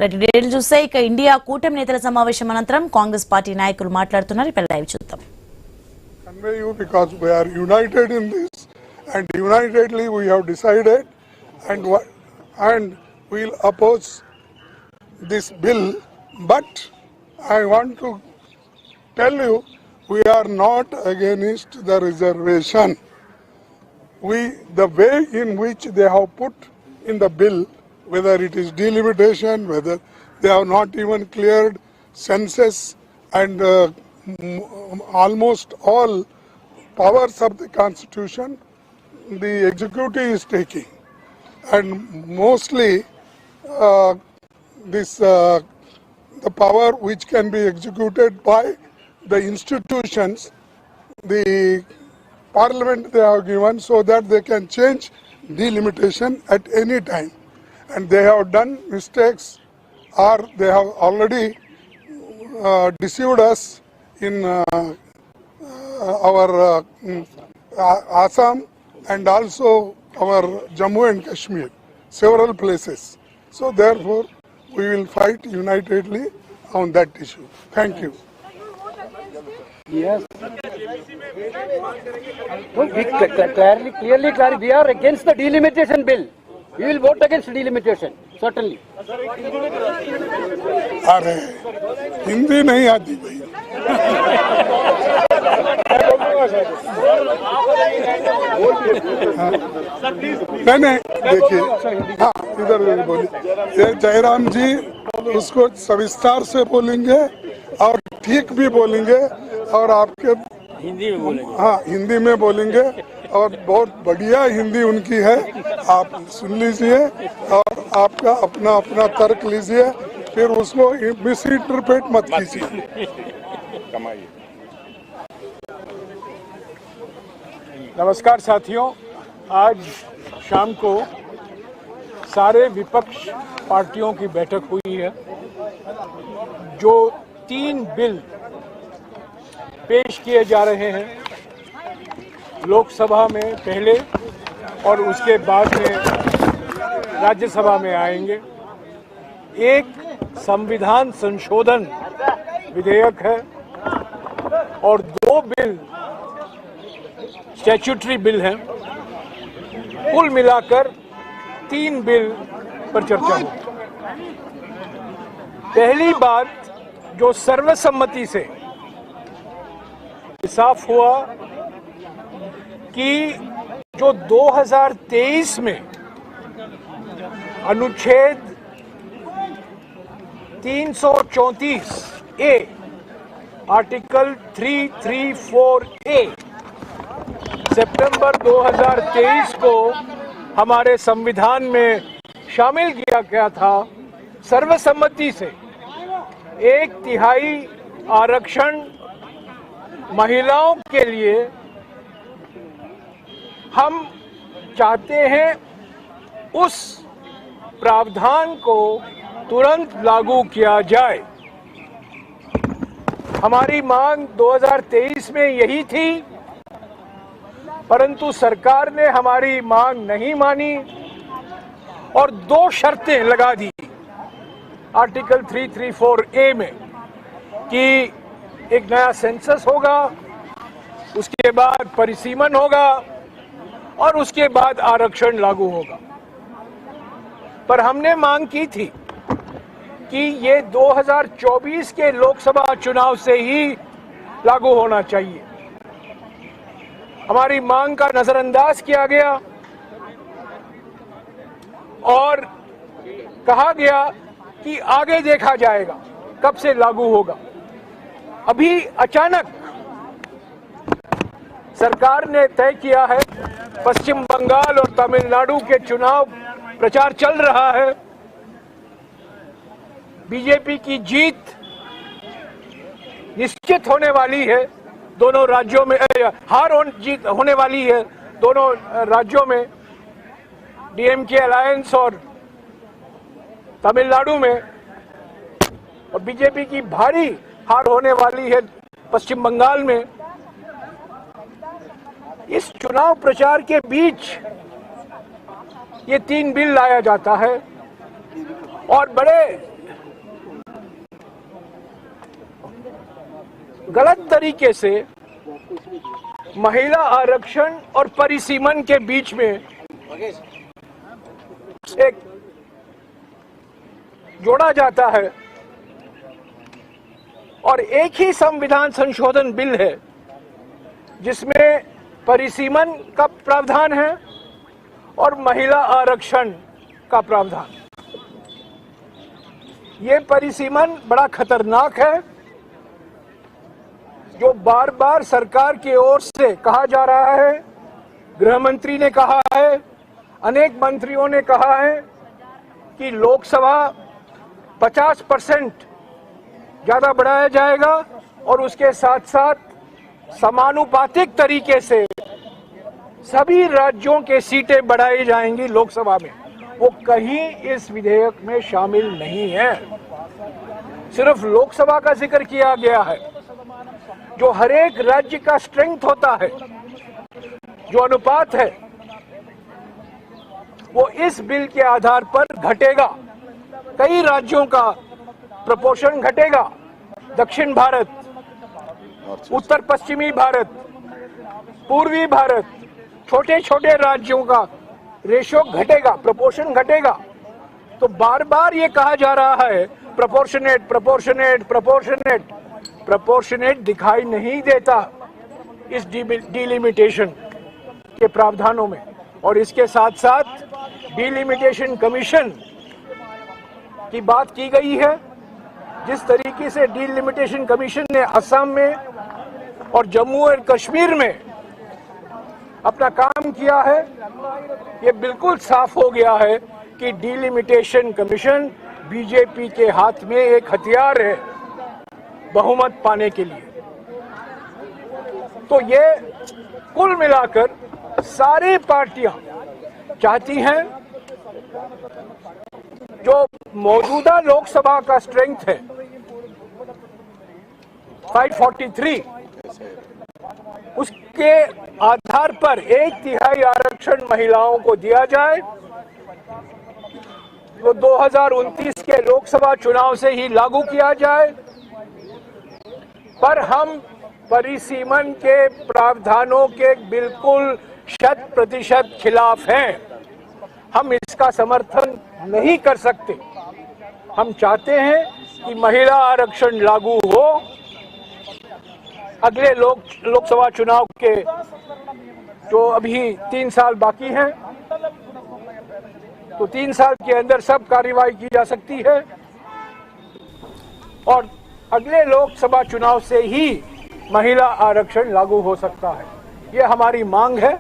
Reddy detail చూస్తే ఇక India కూటమి నేతల సమావేశం అనంతరం కాంగ్రెస్ పార్టీ నాయకులు మాట్లాడుతున్నారు. ఇప్పుడు లైవ్ చూద్దాం. Convey you because we are united in this and unitedly we have decided and we'll oppose this bill, but I want to tell you we are not against the reservation. The way in which they have put in the bill, whether it is delimitation, whether they have not even cleared census and almost all powers of the constitution the executive is taking, and mostly the power which can be executed by the institutions, the parliament they have given, so that they can change delimitation at any time, and they have done mistakes or they have already deceived us in our Assam and also our Jammu and Kashmir, several places. So therefore we will fight unitedly on that issue. Thank you. Yes. Clearly, we are against the delimitation bill. We will vote against delimitation, certainly. अरे हिंदी नहीं आती भाई. नहीं देखिए, हाँ इधर बोलिए. ये जयराम जी उसको सविस्तार से बोलेंगे और ठीक भी बोलेंगे और आपके हिंदी में बोलेंगे. हाँ हिंदी में बोलेंगे और बहुत बढ़िया हिंदी उनकी है. आप सुन लीजिए और आपका अपना अपना तर्क लीजिए, फिर उसको मिस इंटरप्रेट मत कीजिए. नमस्कार साथियों, आज शाम को सारे विपक्ष पार्टियों की बैठक हुई है. जो 3 बिल पेश किए जा रहे हैं लोकसभा में पहले और उसके बाद में राज्यसभा में आएंगे. एक संविधान संशोधन विधेयक है और 2 बिल स्टैट्यूटरी बिल हैं. कुल मिलाकर 3 बिल पर चर्चा हुई. पहली बात जो सर्वसम्मति से साफ हुआ कि जो 2023 में अनुच्छेद 334 ए आर्टिकल 334 ए सितंबर 2023 को हमारे संविधान में शामिल किया गया था. सर्वसम्मति से 1/3 आरक्षण महिलाओं के लिए हम चाहते हैं उस प्रावधान को तुरंत लागू किया जाए. हमारी मांग 2023 में यही थी, परंतु सरकार ने हमारी मांग नहीं मानी और 2 शर्तें लगा दी आर्टिकल 334 ए में कि एक नया सेंसस होगा, उसके बाद परिसीमन होगा और उसके बाद आरक्षण लागू होगा. पर हमने मांग की थी कि ये 2024 के लोकसभा चुनाव से ही लागू होना चाहिए. हमारी मांग का नजरअंदाज किया गया और कहा गया कि आगे देखा जाएगा कब से लागू होगा. अभी अचानक सरकार ने तय किया है, पश्चिम बंगाल और तमिलनाडु के चुनाव प्रचार चल रहा है, बीजेपी की जीत निश्चित होने वाली है. दोनों राज्यों में जीत होने वाली है दोनों राज्यों में, डीएमके अलायंस और तमिलनाडु में, और बीजेपी की भारी हार होने वाली है पश्चिम बंगाल में. इस चुनाव प्रचार के बीच ये 3 बिल लाया जाता है और बड़े गलत तरीके से महिला आरक्षण और परिसीमन के बीच में एक जोड़ा जाता है और एक ही संविधान संशोधन बिल है जिसमें परिसीमन का प्रावधान है और महिला आरक्षण का प्रावधान। ये परिसीमन बड़ा खतरनाक है, जो बार बार सरकार की ओर से कहा जा रहा है। गृह मंत्री ने कहा है, अनेक मंत्रियों ने कहा है कि लोकसभा 50% ज्यादा बढ़ाया जाएगा और उसके साथ साथ समानुपातिक तरीके से सभी राज्यों के सीटें बढ़ाई जाएंगी लोकसभा में। वो कहीं इस विधेयक में शामिल नहीं है। सिर्फ लोकसभा का जिक्र किया गया है। जो हर एक राज्य का स्ट्रेंथ होता है, जो अनुपात है, वो इस बिल के आधार पर घटेगा। कई राज्यों का प्रपोर्शन घटेगा। दक्षिण भारत, उत्तर पश्चिमी भारत, पूर्वी भारत, छोटे छोटे राज्यों का रेशो घटेगा, प्रपोर्शन घटेगा। तो बार बार ये कहा जा रहा है प्रोपोर्शनेट प्रोपोर्शनेट प्रोपोर्शनेट। प्रोपोर्शनेट दिखाई नहीं देता इस डिलिमिटेशन के प्रावधानों में। और इसके साथ साथ डिलिमिटेशन कमीशन की बात की गई है। जिस तरीके से डिलिमिटेशन कमीशन ने असम में और जम्मू और कश्मीर में अपना काम किया है, ये बिल्कुल साफ हो गया है कि डिलिमिटेशन कमीशन बीजेपी के हाथ में एक हथियार है बहुमत पाने के लिए। तो ये कुल मिलाकर सारी पार्टियां चाहती हैं जो मौजूदा लोकसभा का स्ट्रेंथ है 543, उसके आधार पर 1/3 आरक्षण महिलाओं को दिया जाए। वो 2029 के लोकसभा चुनाव से ही लागू किया जाए। पर हम परिसीमन के प्रावधानों के बिल्कुल 100% खिलाफ हैं। हम इसका समर्थन नहीं कर सकते। हम चाहते हैं कि महिला आरक्षण लागू हो। अगले लोकसभा चुनाव के जो अभी 3 साल बाकी हैं, तो 3 साल के अंदर सब कार्रवाई की जा सकती है और अगले लोकसभा चुनाव से ही महिला आरक्षण लागू हो सकता है। ये हमारी मांग है।